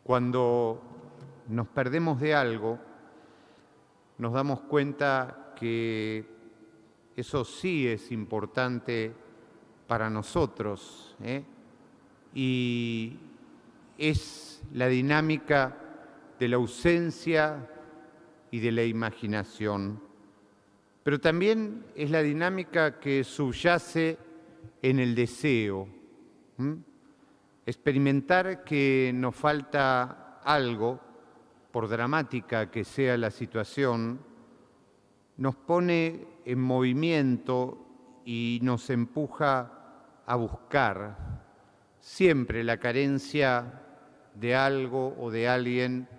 Cuando nos perdemos de algo, nos damos cuenta que eso sí es importante para nosotros, y es la dinámica de la ausencia y de la imaginación. Pero también es la dinámica que subyace en el deseo. Experimentar que nos falta algo, por dramática que sea la situación, nos pone en movimiento y nos empuja a buscar. Siempre la carencia de algo o de alguien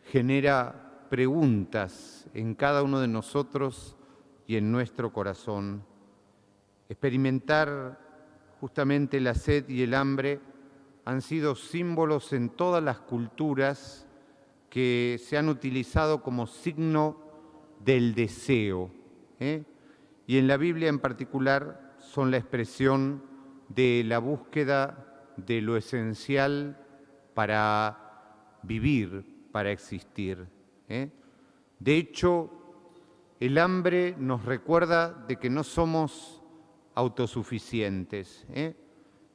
genera preguntas en cada uno de nosotros y en nuestro corazón. Experimentar justamente la sed y el hambre han sido símbolos en todas las culturas que se han utilizado como signo del deseo, y en la Biblia en particular son la expresión de la búsqueda de lo esencial para vivir, para existir. De hecho, el hambre nos recuerda de que no somos autosuficientes,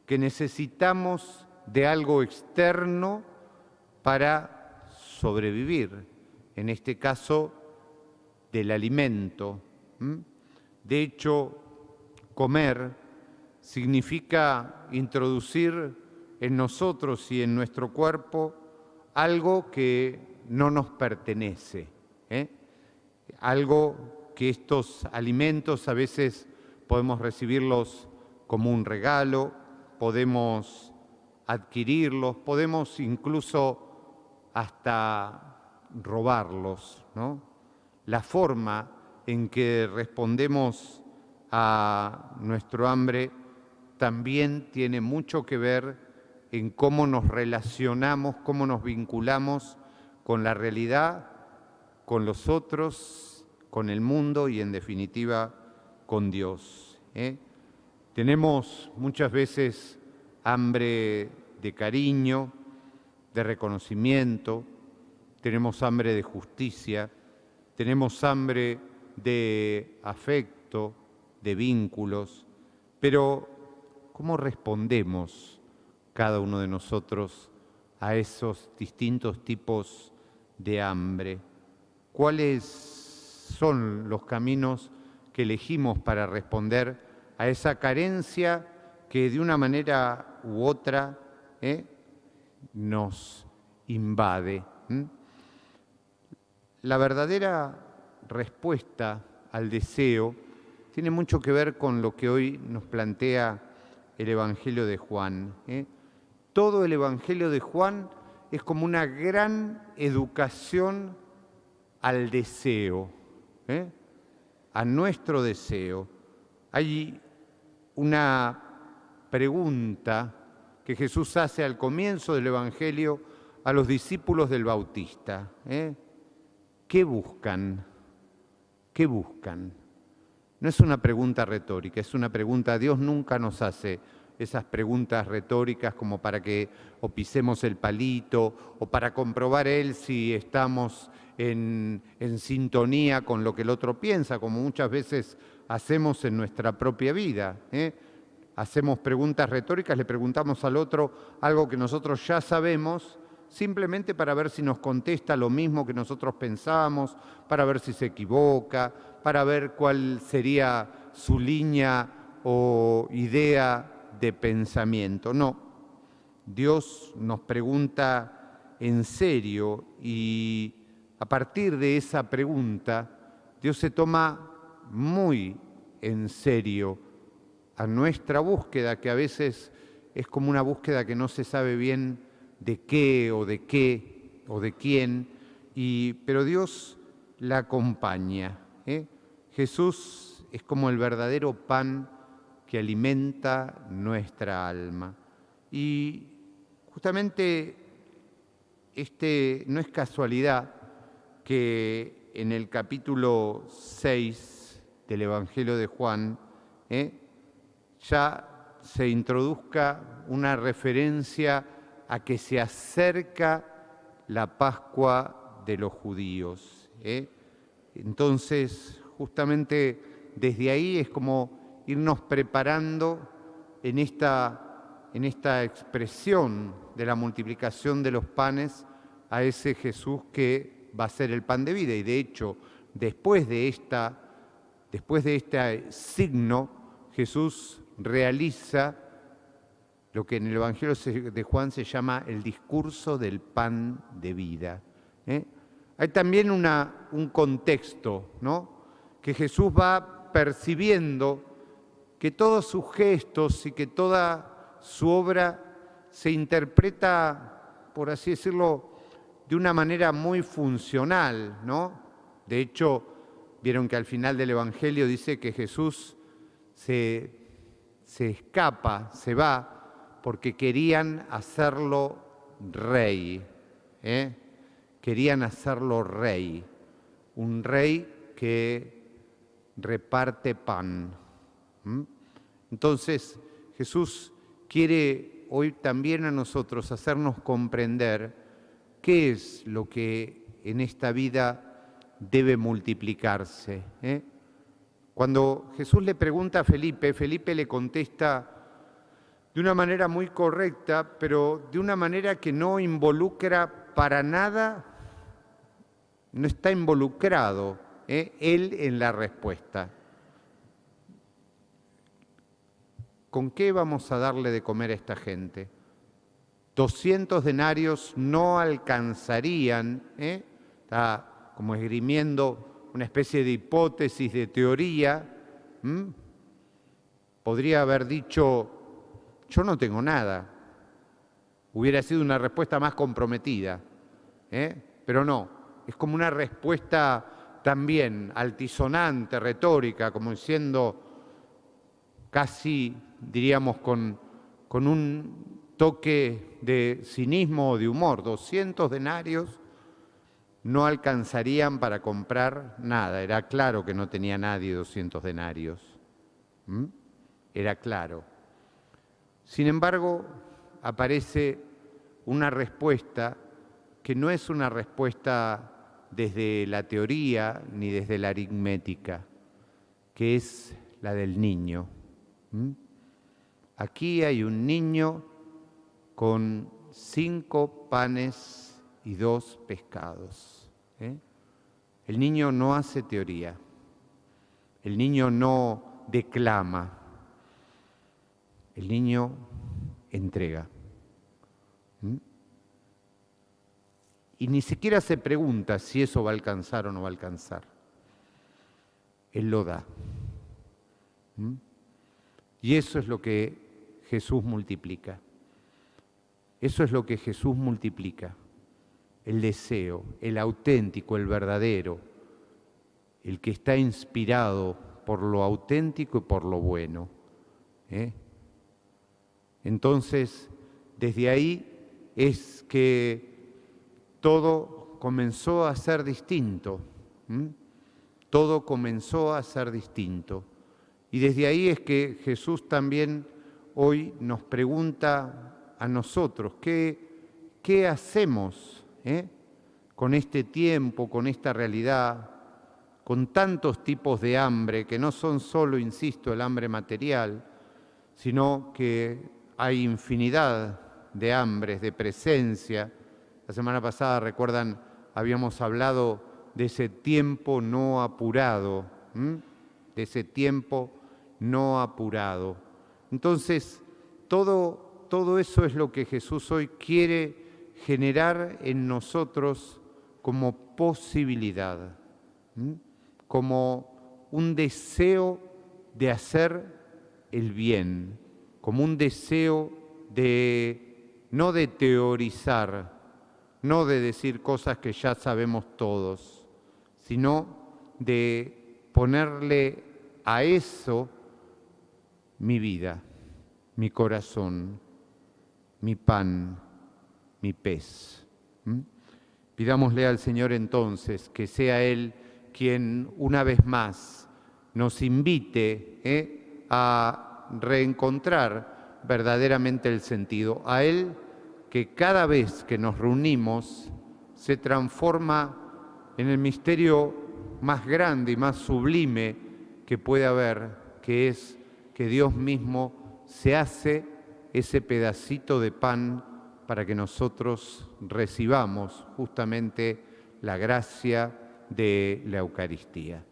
que necesitamos de algo externo para sobrevivir, en este caso del alimento. De hecho, comer significa introducir en nosotros y en nuestro cuerpo algo que no nos pertenece, algo que estos alimentos a veces podemos recibirlos como un regalo, podemos adquirirlos, podemos incluso hasta robarlos, ¿no? La forma en que respondemos a nuestro hambre también tiene mucho que ver en cómo nos relacionamos, cómo nos vinculamos con la realidad, con los otros, con el mundo y, en definitiva, con Dios. Tenemos muchas veces hambre de cariño, de reconocimiento, tenemos hambre de justicia, tenemos hambre de afecto, de vínculos, pero ¿cómo respondemos cada uno de nosotros a esos distintos tipos de hambre? ¿Cuáles son los caminos que elegimos para responder a esa carencia que de una manera u otra nos invade? La verdadera respuesta al deseo tiene mucho que ver con lo que hoy nos plantea el Evangelio de Juan. Todo el Evangelio de Juan es como una gran educación al deseo, a nuestro deseo. Hay una pregunta que Jesús hace al comienzo del Evangelio a los discípulos del Bautista. ¿Qué buscan? ¿Qué buscan? No es una pregunta retórica, es una pregunta. Dios nunca nos hace esas preguntas retóricas como para que o pisemos el palito o para comprobar Él si estamos en sintonía con lo que el otro piensa, como muchas veces hacemos en nuestra propia vida. Hacemos preguntas retóricas, le preguntamos al otro algo que nosotros ya sabemos, simplemente para ver si nos contesta lo mismo que nosotros pensamos, para ver si se equivoca, para ver cuál sería su línea o idea de pensamiento. No, Dios nos pregunta en serio y a partir de esa pregunta, Dios se toma muy en serio a nuestra búsqueda, que a veces es como una búsqueda que no se sabe bien de qué o de quién, pero Dios la acompaña. Jesús es como el verdadero pan que alimenta nuestra alma. Y justamente no es casualidad que en el capítulo 6 del Evangelio de Juan ya se introduzca una referencia a que se acerca la Pascua de los judíos. Entonces, justamente desde ahí es como irnos preparando en esta expresión de la multiplicación de los panes a ese Jesús que va a ser el pan de vida. Y de hecho, después de este signo, Jesús realiza lo que en el Evangelio de Juan se llama el discurso del pan de vida. Hay también un contexto, ¿no? Que Jesús va percibiendo que todos sus gestos y que toda su obra se interpreta, por así decirlo, de una manera muy funcional, ¿no? De hecho, vieron que al final del Evangelio dice que Jesús se escapa, se va, porque querían hacerlo rey. Querían hacerlo rey, un rey que reparte pan. Entonces, Jesús quiere hoy también a nosotros hacernos comprender qué es lo que en esta vida debe multiplicarse. Cuando Jesús le pregunta a Felipe, Felipe le contesta de una manera muy correcta, pero de una manera que no involucra para nada, no está involucrado él en la respuesta. ¿Con qué vamos a darle de comer a esta gente? 200 denarios no alcanzarían, está como esgrimiendo una especie de hipótesis, de teoría. Podría haber dicho, yo no tengo nada. Hubiera sido una respuesta más comprometida, pero no, es como una respuesta también altisonante, retórica, como diciendo, casi diríamos con un toque de cinismo o de humor, 200 denarios no alcanzarían para comprar nada. Era claro que no tenía nadie 200 denarios. Era claro. Sin embargo, aparece una respuesta que no es una respuesta desde la teoría ni desde la aritmética, que es la del niño. Aquí hay un niño con 5 panes y 2 pescados. El niño no hace teoría, el niño no declama, el niño entrega. Y ni siquiera se pregunta si eso va a alcanzar o no va a alcanzar. Él lo da. Y eso es lo que Jesús multiplica. Eso es lo que Jesús multiplica. El deseo, el auténtico, el verdadero, el que está inspirado por lo auténtico y por lo bueno. Entonces, desde ahí es que todo comenzó a ser distinto. Todo comenzó a ser distinto. Y desde ahí es que Jesús también hoy nos pregunta a nosotros, ¿qué hacemos con este tiempo, con esta realidad, con tantos tipos de hambre, que no son solo, insisto, el hambre material, sino que hay infinidad de hambres, de presencia? La semana pasada, recuerdan, habíamos hablado de ese tiempo no apurado, de ese tiempo no apurado. Entonces, todo eso es lo que Jesús hoy quiere generar en nosotros como posibilidad, como un deseo de hacer el bien, como un deseo no de teorizar, no de decir cosas que ya sabemos todos, sino de ponerle a eso mi vida, mi corazón, mi pan, mi pez. Pidámosle al Señor entonces que sea Él quien una vez más nos invite a reencontrar verdaderamente el sentido. A Él que cada vez que nos reunimos se transforma en el misterio más grande y más sublime que puede haber, que es que Dios mismo se hace ese pedacito de pan para que nosotros recibamos justamente la gracia de la Eucaristía.